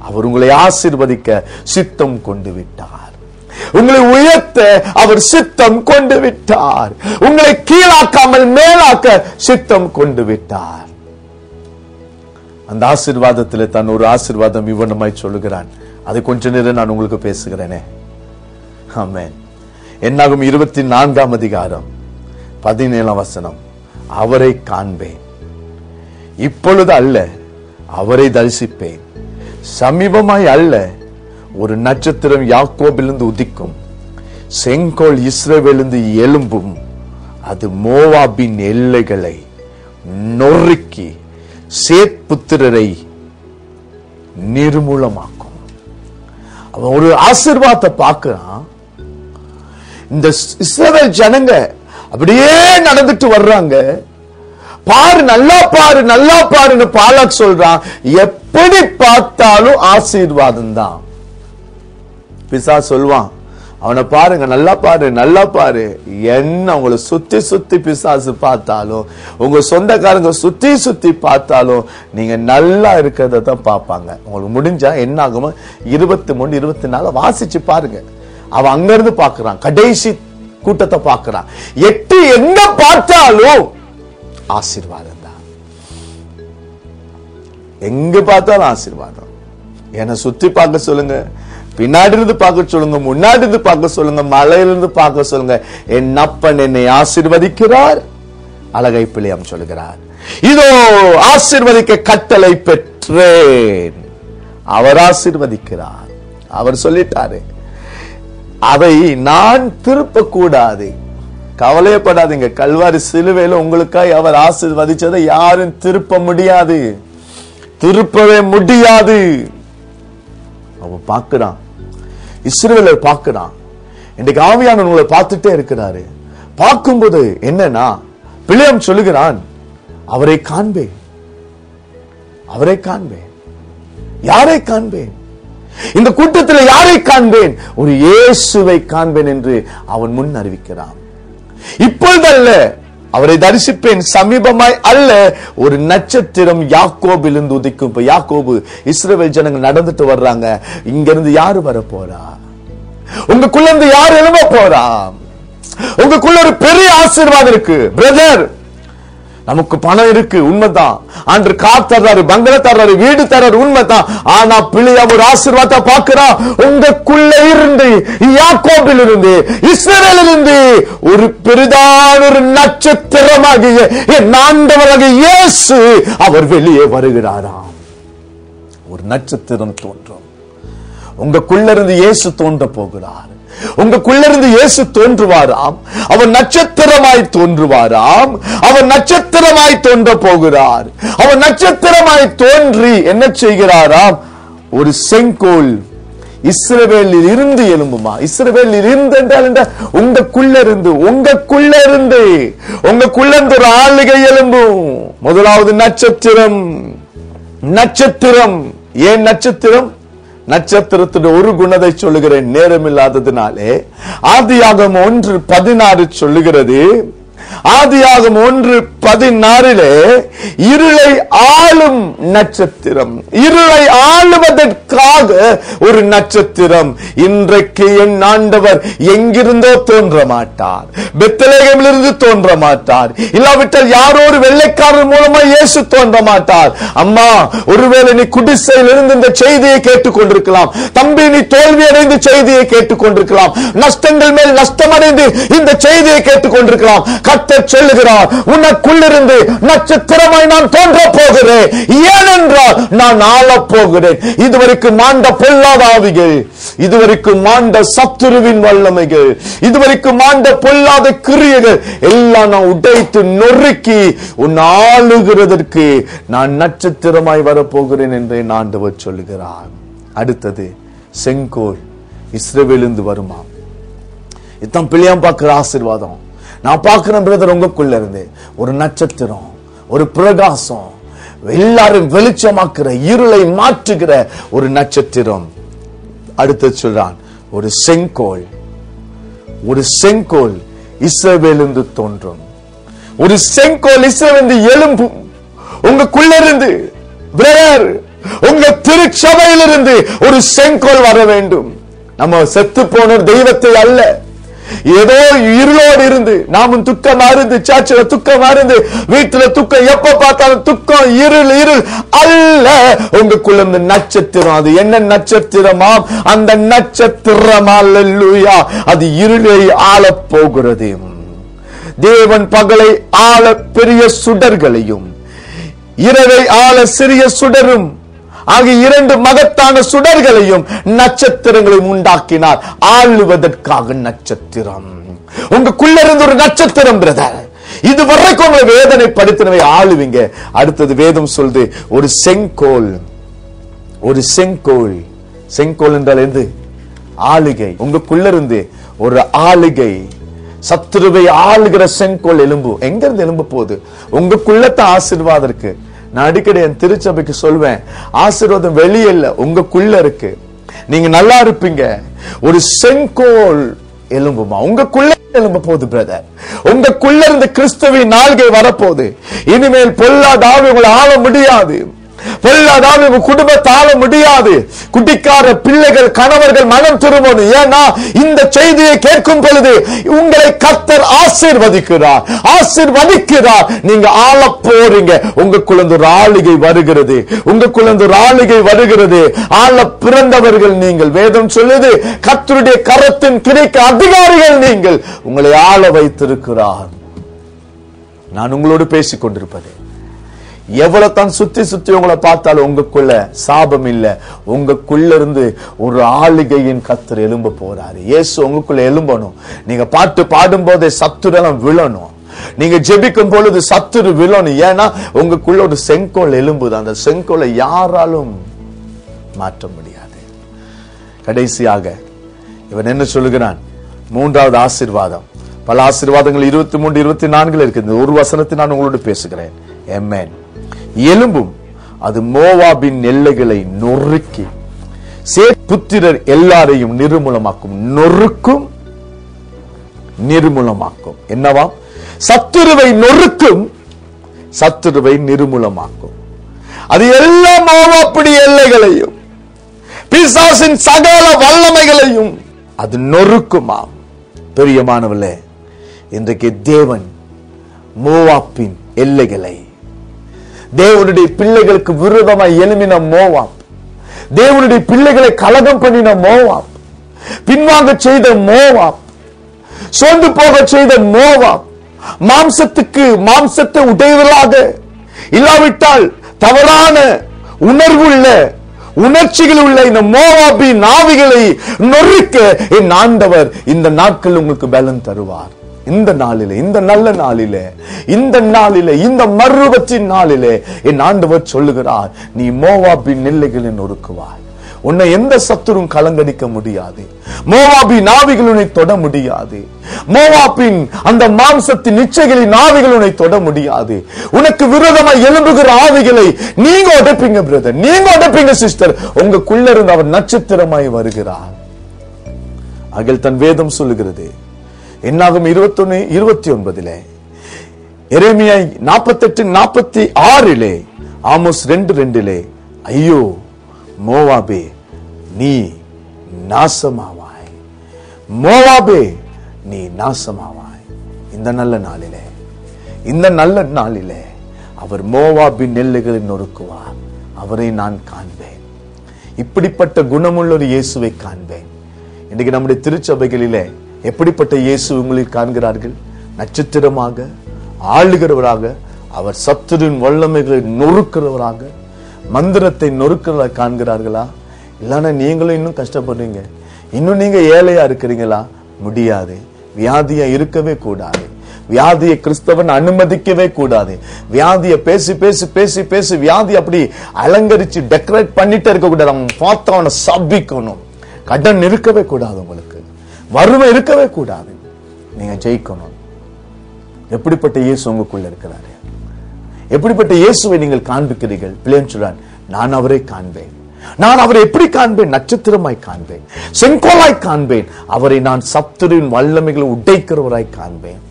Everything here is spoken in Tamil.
அவர் உங்களை ஆசீர்வதிக்க சித்தம் கொண்டு விட்டார். உங்களை உயர்த்த அவர் சித்தம் கொண்டு விட்டார். உங்களை கீழாக்காமல் மேலாக்க சித்தம் கொண்டு விட்டார். அந்த ஆசீர்வாதத்தில் தான் ஒரு ஆசீர்வாதம் இவ்வனமாய் சொல்லுகிறான். அதை கொஞ்ச நேரம் நான் உங்களுக்கு பேசுகிறேனே. ஆமென். என்னாகும் 24ஆம் அதிகாரம் 17ஆம் வசனம். அவரை காண்பேன், இப்பொழுது அல்ல, அவரை தரிசிப்பேன். சமீபமாய் அல்ல, ஒரு நட்சத்திரம் யாக்கோபிலிருந்து உதிக்கும், செங்கோல் இஸ்ரவேலிருந்து எழும்பும். அது மோவாபின் எல்லைகளை நொறுக்கி சேத்புத்திரரை நிர்மூலமாக்கும். அவன் ஒரு ஆசீர்வாதத்தை பார்க்கிறான். இந்த இஸ்ரவேல் ஜனங்க அப்படியே நடந்துட்டு வர்றாங்க. பாரு, நல்லா பாரு, நல்லா பாருன்னு பாலாக் சொல்றான். எப்படி பார்த்தாலும் ஆசீர்வாதம் தான். பிசாசு சொல்வான், அவனை பாருங்க, நல்லா பாரு, நல்லா பாரு. என்ன உங்களை சுத்தி சுத்தி பிசாசு பார்த்தாலும், உங்க சொந்தக்காரங்க சுத்தி சுத்தி பார்த்தாலும், நீங்க நல்லா இருக்கிறத தான் பார்ப்பாங்க. உங்களுக்கு முடிஞ்சா என்ன ஆகுமோ 23, 24 வாசிச்சு பாருங்க. அவன் அங்க இருந்து பாக்குறான், கடைசி கூட்டத்தை பாக்குறான். எங்க பார்த்தாலும் ஆசீர்வாதம் தான். எங்க பார்த்தாலும் ஆசீர்வாதம். என்ன சுத்தி பார்க்க சொல்லுங்க, பின்னாடி இருந்து பார்க்க சொல்லுங்க, முன்னாடி இருந்து பார்க்க சொல்லுங்க, மலையிலிருந்து பார்க்க சொல்லுங்க. என் அப்பன் என்னை ஆசீர்வதிக்கிறார். அழகை பிள்ளையம் சொல்லுகிறார், இதோ ஆசீர்வதிக்க கட்டளை பெற்றேன். அவர் ஆசீர்வதிக்கிறார். அவர் சொல்லிட்டாரு, அதை நான் திருப்ப கூடாது. கவலையப்படாதீங்க. கல்வாரி சிலுவையில உங்களுக்காய் அவர் ஆசீர்வதிச்சதை யாரும் திருப்ப முடியாது, திருப்பவே முடியாது. அவன் பார்க்கிறான், இஸ்ரவேலை பார்க்கிறான். இன்றைக்கு ஆவியானவர் உங்களை பார்த்துட்டே இருக்கிறாரு. பார்க்கும்போது என்னன்னா, பிள்ளையம் சொல்லுகிறான், அவரை காண்பேன், அவரை காண்பேன். யாரை காண்பேன்? இந்த கூட்டத்தில் யாரை காண்பேன்? ஒரு இயேசுவை காண்பேன் என்று அவன் முன் அறிவிக்கிறான். இப்பொழுதல்ல, அவரை தரிசிப்பேன். சமீபமாய் அல்ல, ஒரு நட்சத்திரம் யாக்கோபிலிருந்து உதிக்கும். இப்ப யாக்கோபு இஸ்ரவேல் ஜனங்கள் நடந்துட்டு வர்றாங்க. இங்க இருந்து யாரு வர போறா? உங்களுக்குள்ள இருந்து யார் எழும்ப போறா? உங்களுக்குள்ள ஒரு பெரிய ஆசீர்வாதம் இருக்கு பிரதர். நமக்கு பணம் இருக்கு, உண்மைதான். அன்று கார் தர்றாரு, பங்களா தர்றாரு, வீடு தர்றாரு, உண்மைதான். ஆனா பிள்ளையா ஒரு ஆசீர்வாதத்தை பார்க்கிறா. உங்களுக்குள்ள இருந்து, யாக்கோபில் இருந்து, இஸ்ரவேலில் இருந்து ஒரு பெரிதான ஒரு நட்சத்திரமாகிய என் ஆண்டவராகிய இயேசு அவர் வெளியே வருகிறாராம். ஒரு நட்சத்திரம் தோன்றும். உங்களுக்குள்ள இருந்து இயேசு தோன்ற போகிறார். உங்களுக்குள்ள இருந்து இயேசு தோன்றுவாராம். அவர் நட்சத்திரமாய் தோன்றுவாராம். அவர் நட்சத்திரமாய் தோன்ற போகிறார். அவர் நட்சத்திரமாய் தோன்றி என்ன செய்கிறாராம்? ஒரு செங்கோல் இஸ்ரவேலில் இருந்து எழும்புமா? இஸ்ரவேலில் இருந்து என்றால் உங்களுக்குள்ள இருந்து, உங்களுக்குள்ள இருந்து, உங்களுக்குள்ள இருந்து ஒரு ஆளுகை எழும்பும். முதலாவது நட்சத்திரம். நட்சத்திரம் ஏன் நட்சத்திரம்? நட்சத்திரத்துடைய ஒரு குணத்தை சொல்லுகிறேன், நேரம் இல்லாததினாலே. ஆதியாகமம் 1:16 சொல்லுகிறது. ஆதியாகமம் 1:16 இருளை ஆளும் நட்சத்திரம், இருளை ஆளுவதற்காக ஒரு நட்சத்திரம். இன்றைக்கு என் ஆண்டவர் எங்கிருந்தோ தோன்ற மாட்டார், பெத்லகேமிலிருந்து தோன்ற மாட்டார், இல்லாவிட்டால் யாரோ ஒரு வெள்ளைக்காரர் மூலமா இயேசு தோன்ற மாட்டார். அம்மா, ஒருவேளை நீ குடிசையில் இருந்து இந்த செய்தியை கேட்டுக் கொண்டிருக்கலாம். தம்பி, நீ தோல்வி அடைந்து செய்தியை கேட்டுக் கொண்டிருக்கலாம். நஷ்டங்கள் மேல் நஷ்டம் அடைந்து இந்த செய்தியை கேட்டுக் கொண்டிருக்கலாம். கர்த்தர் சொல்லுகிறார், உனக்குள்ளிருந்து நட்சத்திரமாய் நான் தோன்ற போகிறேன். ஏனென்றால் நான் ஆளப் போகிறேன். இதுவரைக்கும் மாண்ட பொல்லாத ஆவிகள், இதுவரைக்கும் மாண்ட சத்துருவின் வல்லமைகள், இதுவரைக்கும் மாண்ட பொல்லாத கிரியைகள் எல்லாம் நான் உடைத்து நொறுக்கி உன் ஆளுகிறதற்கு நான் நட்சத்திரமாய் வரப்போகிறேன் என்று ஆண்டவர் சொல்லுகிறார். அடுத்தது செங்கோல் இஸ்ரவேலிருந்து வருமா? இதான் பிள்ளையாம் பார்க்கிற ஆசீர்வாதம். நான் பார்க்கிறேன் பிரதர், உங்களுக்குள்ள இருந்து ஒரு நட்சத்திரம், ஒரு பிரகாசம், எல்லாரும் வெளிச்சமாக்குற, இருளை மாற்றுகிற ஒரு நட்சத்திரம். அடுத்து சொல்றான், ஒரு செங்கோல். ஒரு செங்கோல் இஸ்ரவேலிருந்து தோன்றும். ஒரு செங்கோல் இஸ்ரவேலிருந்து எழும்பும். உங்களுக்குள்ள இருந்து பிரதர், உங்க திருச்சபையிலிருந்து ஒரு செங்கோல் வர வேண்டும். நம்ம செத்து போன தெய்வத்தை அல்ல, ஏதோ இருளோடு இருந்து நாமும் துக்கமா இருந்து, சர்ச்சில் துக்கமா இருந்து, வீட்டுல துக்கம், எப்ப பார்த்தாலும் துக்கம், இருள் இருள் அல்ல. உங்களுக்குள்ள இந்த நட்சத்திரம், அது என்ன நட்சத்திரமாம்? அந்த நட்சத்திரம் அல்லேலூயா, அது இருளை ஆள போகிறது. தேவன் பகலை ஆள பெரிய சுடர்களையும், இரவை ஆள சிறிய சுடரும் ஆகிய இரண்டு மகத்தான சுடர்களையும் நட்சத்திரங்களையும் உண்டாக்கினார். ஆளுவதற்காக நட்சத்திரம். உங்களுக்குள்ள இருந்து ஒரு நட்சத்திரம் பிரதர். இதுவரைக்கும் உங்களை வேதனை படுத்தினவை ஆளுவீங்க. அடுத்தது வேதம் சொல்லுது ஒரு செங்கோல். ஒரு செங்கோல். செங்கோல் என்றால் எது? ஆளுகை. உங்களுக்குள்ள இருந்து ஒரு ஆளுகை, சத்துருவை ஆளுகிற செங்கோல் எலும்பு. எங்க இருந்து எலும்பு போகுது? உங்களுக்குள்ளத்த ஆசீர்வாதம் இருக்கு. நான் அடிக்கடி என் திருச்சபைக்கு சொல்வேன், ஆசீர்வாதம் வெளியே இல்ல, உங்களுக்குள்ள இருக்கு. நீங்க நல்லா இருப்பீங்க. ஒரு செங்கோல் எலும்புமா உங்களுக்குள்ள எலும்பு போகுது பிரதர். உங்களுக்குள்ள இருந்து கிறிஸ்துவின் நாள்கை வரப்போகுது. இனிமேல் பொல்லாத ஆவி உங்களை ஆள முடியாது. பொல்லாத ஆவி உங்க குடும்பத்தை ஆள முடியாது. குட்டிக்கார பிள்ளைகள், கணவர்கள் மனம் திரும்பணும். ஏன்னா இந்த செய்தியை கேட்கும் பொழுது உங்களை கர்த்தர் ஆசீர்வதிக்கிறார், ஆசீர்வதிக்கிறார். நீங்க ஆள போறீங்க. உங்களுக்குள்ள ஒரு ஆளுகை வருகிறது. உங்களுக்குள்ள ஒரு ஆளுகை வருகிறது. ஆள பிறந்தவர்கள் நீங்கள். வேதம் சொல்லுது கர்த்தருடைய கரத்தின் கிடைக்க அதிகாரிகள் நீங்கள். உங்களை ஆள வைத்திருக்கிறார். நான் உங்களோடு பேசிக் கொண்டிருப்பது, எவ்வளவு தான் சுத்தி சுத்தி உங்களை பார்த்தாலும் உங்களுக்குள்ள சாபம் இல்ல. உங்களுக்குள்ள இருந்து ஒரு ஆளுகையின் கர்த்தர் எழும்ப போறாரு. இயேசு உங்களுக்குள்ள எழும்பணும். நீங்க பாட்டு பாடும் போதே சத்துரெல்லாம் விழணும். நீங்க ஜெபிக்கும் பொழுது சத்துரு விழணும். ஏன்னா உங்களுக்குள்ள ஒரு செங்கோல் எழும்புது. அந்த செங்கோலை யாராலும் மாற்ற முடியாது. கடைசியாக இவன் என்ன சொல்லுகிறான்? மூன்றாவது ஆசீர்வாதம். பல ஆசீர்வாதங்கள் 23, 24 இருக்கு. இந்த ஒரு வசனத்தை நான் உங்களோடு பேசுகிறேன். ஆமென். எலும்பும் அது மோவாபின் எல்லைகளை நொறுக்கி சேத் புத்திரர் எல்லாரையும் நிர்மூலமாக்கும். நொறுக்கும், நிர்மூலமாக்கும். என்னவா? சத்துருவை நொறுக்கும், சத்துருவை நிர்மூலமாக்கும். அது எல்லா மோவாப்புடைய எல்லைகளையும், பிசாசின் சகல வல்லமைகளையும் அது நொறுக்குமாம். பிரியமானவர்களே, இன்றைக்கு தேவன் மோவாப்பின் எல்லைகளை, தேவனுடைய பிள்ளைகளுக்கு விரோதமாய் எழும்பின மோவாப், தேவனுடைய பிள்ளைகளை கலகம் பண்ணின மோவாப், பின்வாங்க செய்த மோவாப், சோர்ந்து போக செய்த மோவாப், மாம்சத்தை உடையவர்களாக இல்லாவிட்டால் தவறான உணர்வுள்ள உணர்ச்சிகள் உள்ள இந்த மோவாபின் ஆவிகளை நொறுக்க என் ஆண்டவர் இந்த நாட்கள் உங்களுக்கு பலன் தருவார். இந்த நாளிலே, இந்த நல்ல நாளிலே, இந்த நாளிலே, இந்த மறுரூபத்தின் நாளிலே என் ஆண்டவர் சொல்லுகிறார், நீ மோவாபின் எல்லைகளை நொறுக்குவாய். உன்னை எந்த சத்துரும் கலங்கடிக்க முடியாது. மோவாபின் ஆவிகள் உன்னை தொட முடியாது. மோவாபின் அந்த மாம்சத்தின் நிச்சயங்களின் ஆவிகள் உன்னை தொட முடியாது. உனக்கு விரோதமாய் எழும்புகிற ஆவிகளை நீங்க உடைப்பீங்க பிரதர், நீங்க உடைப்பீங்க சிஸ்டர். உங்களுக்குள்ள இருந்து அவர் நட்சத்திரமாய் வருகிறார். அகில் தன் வேதம் சொல்லுகிறது. என்னாகும் 21, 29 எரேமியா 48, 46 ஆமோஸ் 2:2 ஐயோ மோவாபே நீ நாசமாவாய், மோவாபே நீ நாசமாவாய். இந்த நல்ல நாளிலே, இந்த நல்ல நாளிலே அவர் மோவாபின் எல்லைகளை நொறுக்குவார். அவரை நான் காண்பேன். இப்படிப்பட்ட குணமுள்ள ஒரு இயேசுவை காண்பேன். இன்னைக்கு நம்முடைய திருச்சபைகளிலே எப்படிப்பட்ட இயேசு உங்களில் காண்கிறார்கள்? நட்சத்திரமாக, ஆளுகிறவராக, அவர் சத்துருவின் வல்லமைகளை நொறுக்கிறவராக, மந்திரத்தை நொறுக்கிறவராக காண்கிறார்களா? இல்லைன்னா நீங்களும் இன்னும் கஷ்டப்படுறீங்க, இன்னும் நீங்க ஏழையா இருக்கிறீங்களா? முடியாது. வியாதியா இருக்கவே கூடாது. வியாதியை கிறிஸ்தவன் அனுமதிக்கவே கூடாது. வியாதியை பேசி பேசி பேசி பேசி வியாதி அப்படி அலங்கரிச்சு டெக்கரேட் பண்ணிட்டு இருக்க கூடாது. அவன் பார்த்து அவனை சபிக்கணும். கடன் இருக்கவே கூடாது. உங்களுக்கு வறுமை இருக்கவே கூடாது. நீங்க ஜெயிக்கணும். எப்படிப்பட்ட இயேசு உங்களுக்குள்ள இருக்கிறாரு? எப்படிப்பட்ட இயேசுவை நீங்கள் காண்பிக்கிறீர்கள்? பிள்ளைன்னு சொல்றான், நான் அவரை காண்பேன். நான் அவரை எப்படி காண்பேன்? நட்சத்திரமாய் காண்பேன், செங்கோலாய் காண்பேன். அவரை நான் சத்துருவின் வல்லமைகளை உடைக்கிறவராய் காண்பேன்.